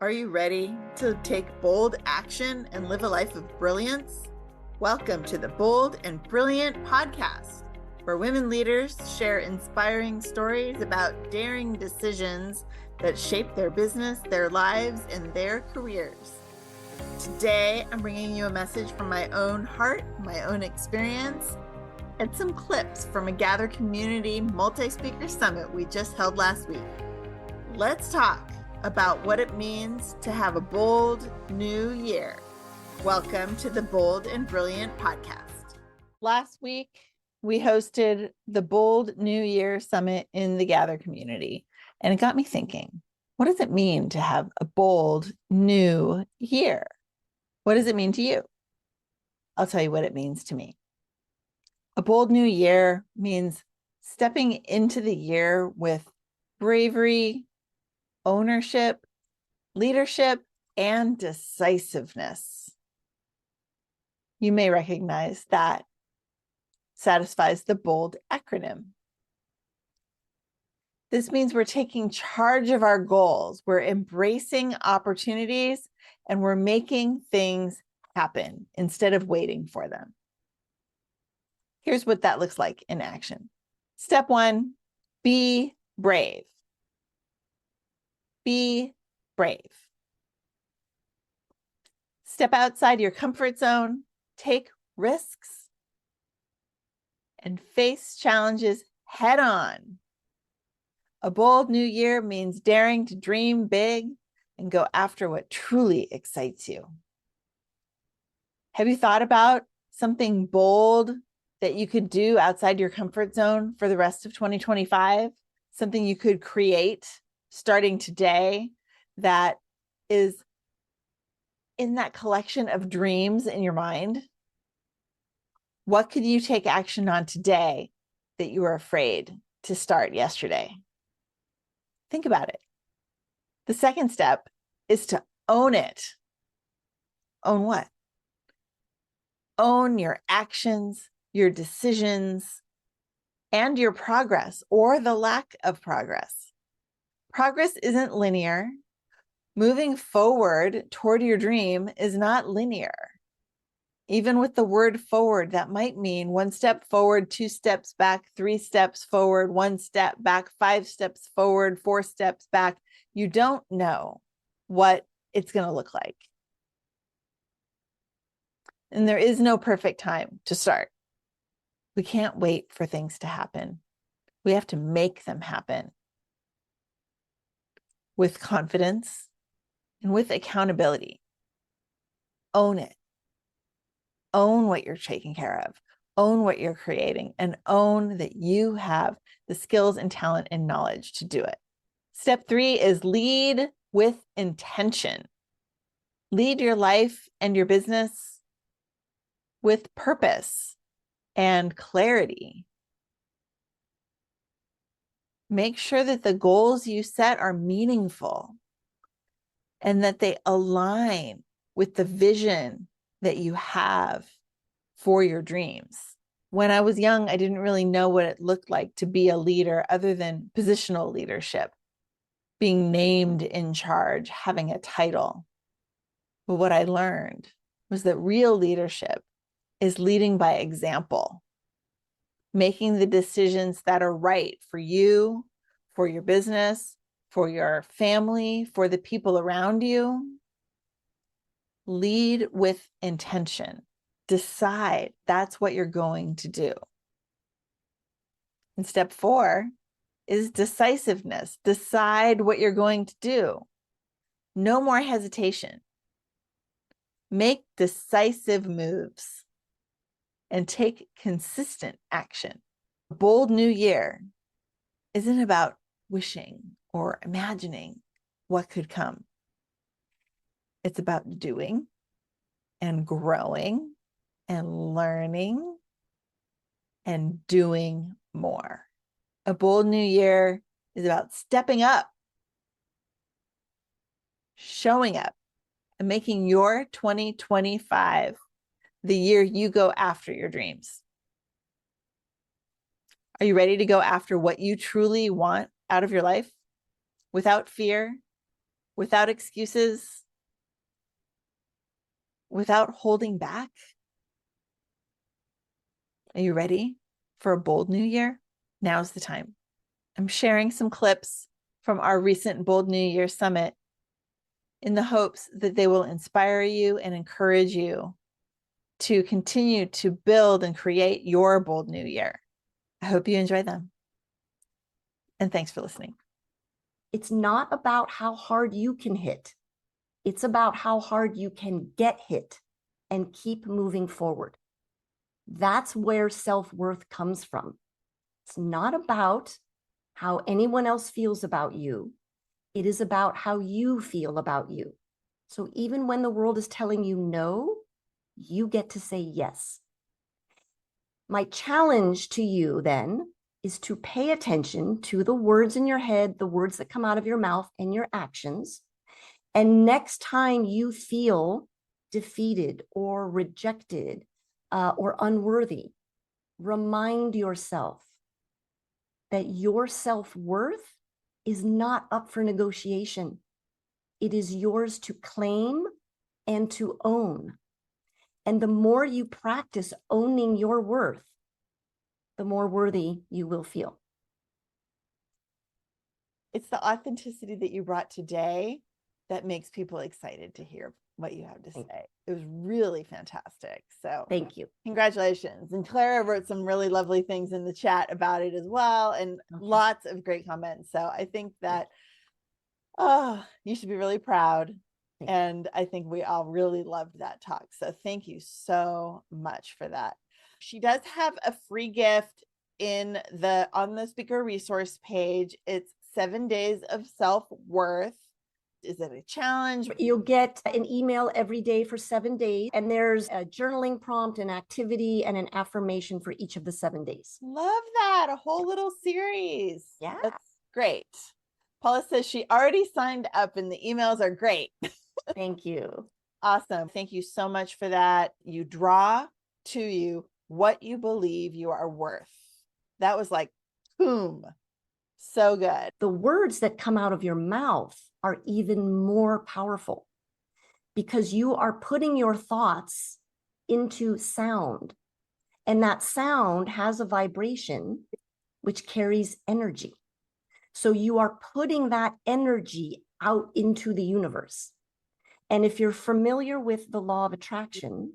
Are you ready to take bold action and live a life of brilliance? Welcome to the Bold and Brilliant podcast, where women leaders share inspiring stories about daring decisions that shape their business, their lives, and their careers. Today, I'm bringing you a message from my own heart, my own experience, and some clips from a Gather Community multi-speaker summit we just held last week. Let's talk about what it means to have a bold new year. Welcome to the Bold and Brilliant podcast. Last week, we hosted the Bold New Year Summit in the Gather Community, and it got me thinking, what does it mean to have a bold new year? What does it mean to you? I'll tell you what it means to me. A bold new year means stepping into the year with bravery, ownership, leadership, and decisiveness. You may recognize that satisfies the BOLD acronym. This means we're taking charge of our goals, we're embracing opportunities, and we're making things happen instead of waiting for them. Here's what that looks like in action. Step 1, be brave. Be brave. Step outside your comfort zone, take risks, and face challenges head on. A bold new year means daring to dream big and go after what truly excites you. Have you thought about something bold that you could do outside your comfort zone for the rest of 2025? Something you could create starting today that is in that collection of dreams in your mind? What could you take action on today that you were afraid to start yesterday? Think about it. The second step is to own it. Own what? Own your actions, your decisions, and your progress or the lack of progress. Progress isn't linear. Moving forward toward your dream is not linear. Even with the word forward, that might mean 1 step forward, 2 steps back, 3 steps forward, 1 step back, 5 steps forward, 4 steps back. You don't know what it's going to look like. And there is no perfect time to start. We can't wait for things to happen. We have to make them happen with confidence and with accountability. Own it. Own what you're taking care of, own what you're creating, and own that you have the skills and talent and knowledge to do it. Step 3 is lead with intention. Lead your life and your business with purpose and clarity. Make sure that the goals you set are meaningful and that they align with the vision that you have for your dreams. When I was young, I didn't really know what it looked like to be a leader other than positional leadership, being named in charge, having a title. But what I learned was that real leadership is leading by example, making the decisions that are right for you, for your business, for your family, for the people around you. Lead with intention. Decide that's what you're going to do. And step 4 is decisiveness. Decide what you're going to do. No more hesitation. Make decisive moves and take consistent action. A bold new year isn't about wishing or imagining what could come. It's about doing and growing and learning and doing more. A bold new year is about stepping up, showing up, and making your 2025 the year you go after your dreams. Are you ready to go after what you truly want out of your life without fear, without excuses, without holding back. Are you ready for a bold new year? Now's the time. I'm sharing some clips from our recent Bold New Year Summit in the hopes that they will inspire you and encourage you to continue to build and create your bold new year. I hope you enjoy them. And thanks for listening. It's not about how hard you can hit. It's about how hard you can get hit and keep moving forward. That's where self-worth comes from. It's not about how anyone else feels about you. It is about how you feel about you. So even when the world is telling you no, you get to say yes. My challenge to you then is to pay attention to the words in your head, the words that come out of your mouth, and your actions. And next time you feel defeated or rejected or unworthy, remind yourself that your self-worth is not up for negotiation. It is yours to claim and to own. And the more you practice owning your worth, the more worthy you will feel. It's the authenticity that you brought today that makes people excited to hear what you have to say. It was really fantastic. So thank you. Congratulations. And Clara wrote some really lovely things in the chat about it as well, and lots of great comments. So I think that, you should be really proud. And I think we all really loved that talk. So thank you so much for that. She does have a free gift on the speaker resource page. It's 7 days of self-worth. Is it a challenge? You'll get an email every day for 7 days, and there's a journaling prompt, an activity, and an affirmation for each of the 7 days. Love that. A whole little series. Yeah. That's great. Paula says she already signed up and the emails are great. Thank you. Awesome. Thank you so much for that. You draw to you what you believe you are worth. That was like, boom. So good. The words that come out of your mouth are even more powerful because you are putting your thoughts into sound. And that sound has a vibration which carries energy. So you are putting that energy out into the universe. And if you're familiar with the law of attraction,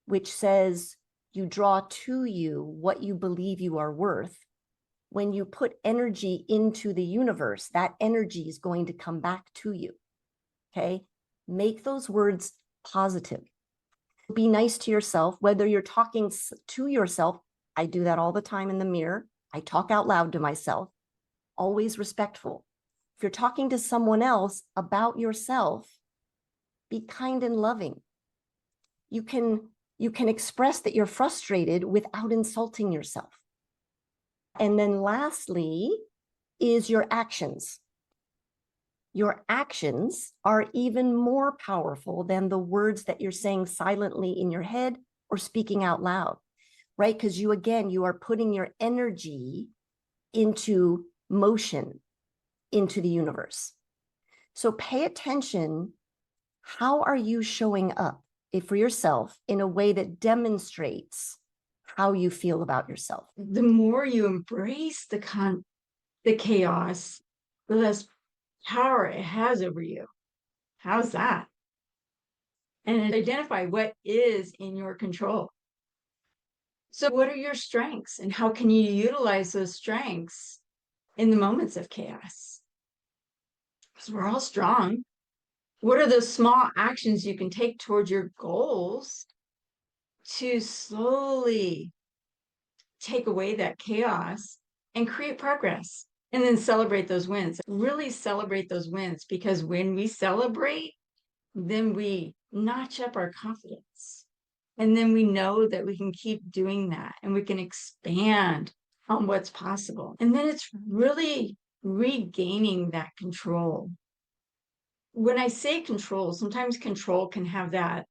which says you draw to you what you believe you are worth, when you put energy into the universe, that energy is going to come back to you. Okay? Make those words positive. Be nice to yourself, whether you're talking to yourself. I do that all the time in the mirror. I talk out loud to myself, always respectful. If you're talking to someone else about yourself, be kind and loving. You can express that you're frustrated without insulting yourself. And then lastly is your actions. Your actions are even more powerful than the words that you're saying silently in your head or speaking out loud, right? Because you are putting your energy into motion, into the universe. So pay attention. How are you showing up for yourself in a way that demonstrates how you feel about yourself? The more you embrace the chaos, the less power it has over you. How's that? And identify what is in your control. So what are your strengths and how can you utilize those strengths in the moments of chaos? Because we're all strong. What are those small actions you can take towards your goals to slowly take away that chaos and create progress? And then celebrate those wins. Really celebrate those wins, because when we celebrate, then we notch up our confidence. And then we know that we can keep doing that and we can expand on what's possible. And then it's really regaining that control. When I say control, sometimes control can have that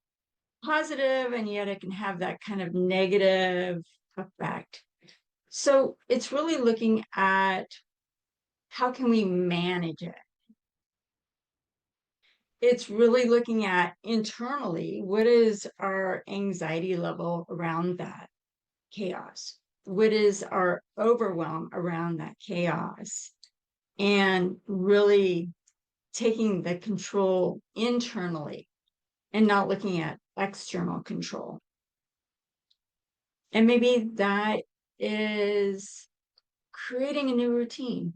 positive and yet it can have that kind of negative effect. So it's really looking at how can we manage it? It's really looking at internally, what is our anxiety level around that chaos? What is our overwhelm around that chaos? And really taking the control internally and not looking at external control. And maybe that is creating a new routine,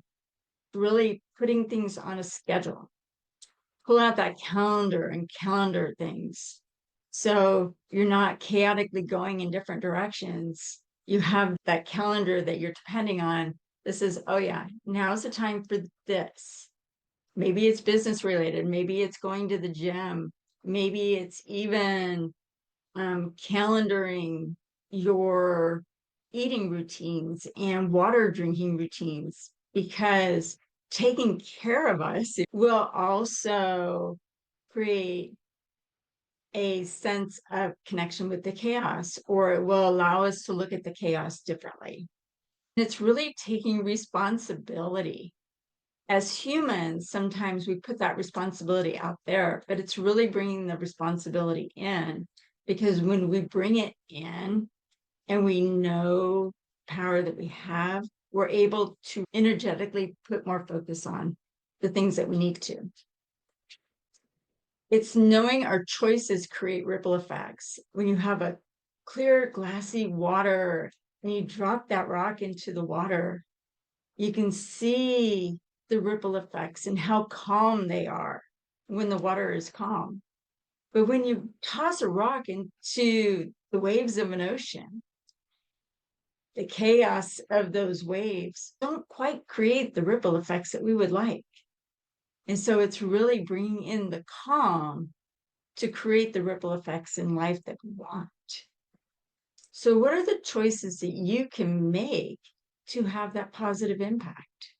really putting things on a schedule, pulling out that calendar and calendar things. So you're not chaotically going in different directions. You have that calendar that you're depending on. This is, oh yeah, now's the time for this. Maybe it's business related. Maybe it's going to the gym. Maybe it's even calendaring your eating routines and water drinking routines, because taking care of us will also create a sense of connection with the chaos, or it will allow us to look at the chaos differently. It's really taking responsibility. As humans, sometimes we put that responsibility out there, but it's really bringing the responsibility in, because when we bring it in and we know power that we have, we're able to energetically put more focus on the things that we need to. It's knowing our choices create ripple effects. When you have a clear, glassy water and you drop that rock into the water, you can see the ripple effects and how calm they are when the water is calm. But when you toss a rock into the waves of an ocean, the chaos of those waves don't quite create the ripple effects that we would like. And so it's really bringing in the calm to create the ripple effects in life that we want. So what are the choices that you can make to have that positive impact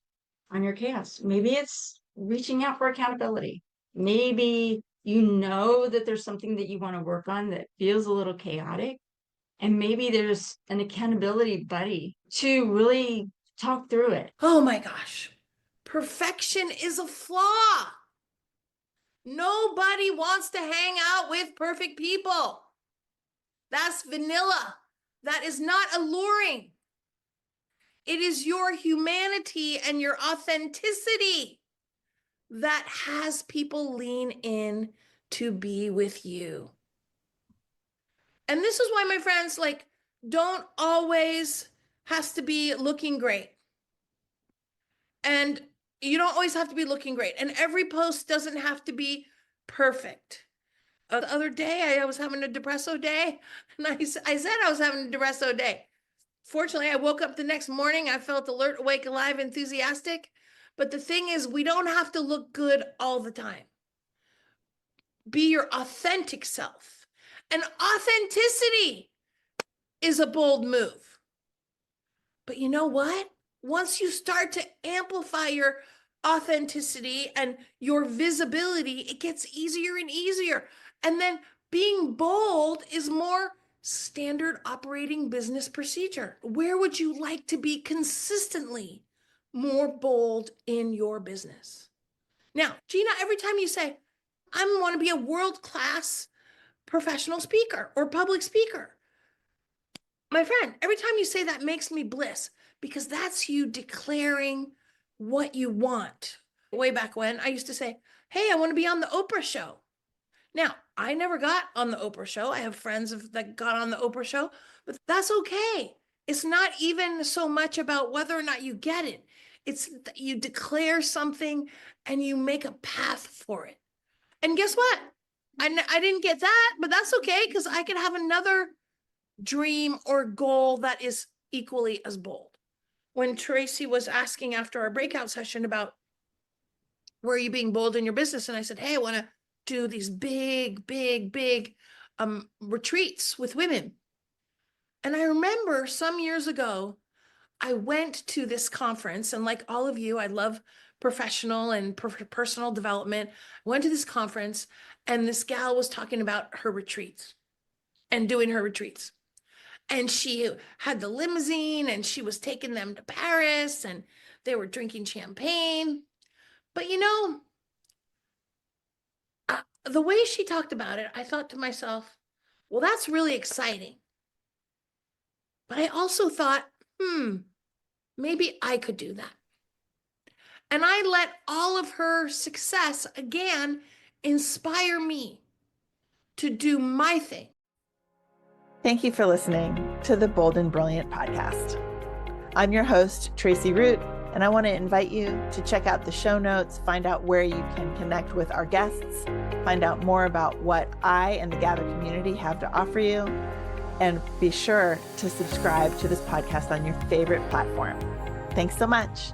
on your chaos? Maybe it's reaching out for accountability. Maybe you know that there's something that you want to work on that feels a little chaotic. And maybe there's an accountability buddy to really talk through it. Oh my gosh. Perfection is a flaw. Nobody wants to hang out with perfect people. That's vanilla. That is not alluring. It is your humanity and your authenticity that has people lean in to be with you. And this is why, my friends, like, don't always has to be looking great. And you don't always have to be looking great. And every post doesn't have to be perfect. The other day, I was having a depresso day. And I said I was having a depresso day. Fortunately, I woke up the next morning. I felt alert, awake, alive, enthusiastic. But the thing is, we don't have to look good all the time. Be your authentic self. And authenticity is a bold move. But you know what? Once you start to amplify your authenticity and your visibility, it gets easier and easier. And then being bold is more standard operating business procedure. Where would you like to be consistently more bold in your business? Now, Gina, every time you say, I want to be a world-class professional speaker or public speaker, my friend, every time you say that makes me bliss, because that's you declaring what you want. Way back when, I used to say, hey, I want to be on the Oprah show. Now, I never got on the Oprah show. I have friends that got on the Oprah show, but that's okay. It's not even so much about whether or not you get it. It's that you declare something and you make a path for it. And guess what? I didn't get that, but that's okay, because I could have another dream or goal that is equally as bold. When Tracie was asking after our breakout session about where are you being bold in your business, and I said, hey, I want to do these big retreats with women. And I remember some years ago, I went to this conference, and like all of you, I love professional and personal development. I went to this conference, and this gal was talking about her retreats and doing her retreats. And she had the limousine and she was taking them to Paris and they were drinking champagne. But you know, the way she talked about it, I thought to myself, well, that's really exciting. But I also thought, maybe I could do that. And I let all of her success again inspire me to do my thing. Thank you for listening to the Bold and Brilliant podcast. I'm your host, Tracie Root, and I want to invite you to check out the show notes, find out where you can connect with our guests, find out more about what I and the Gather community have to offer you, and be sure to subscribe to this podcast on your favorite platform. Thanks so much.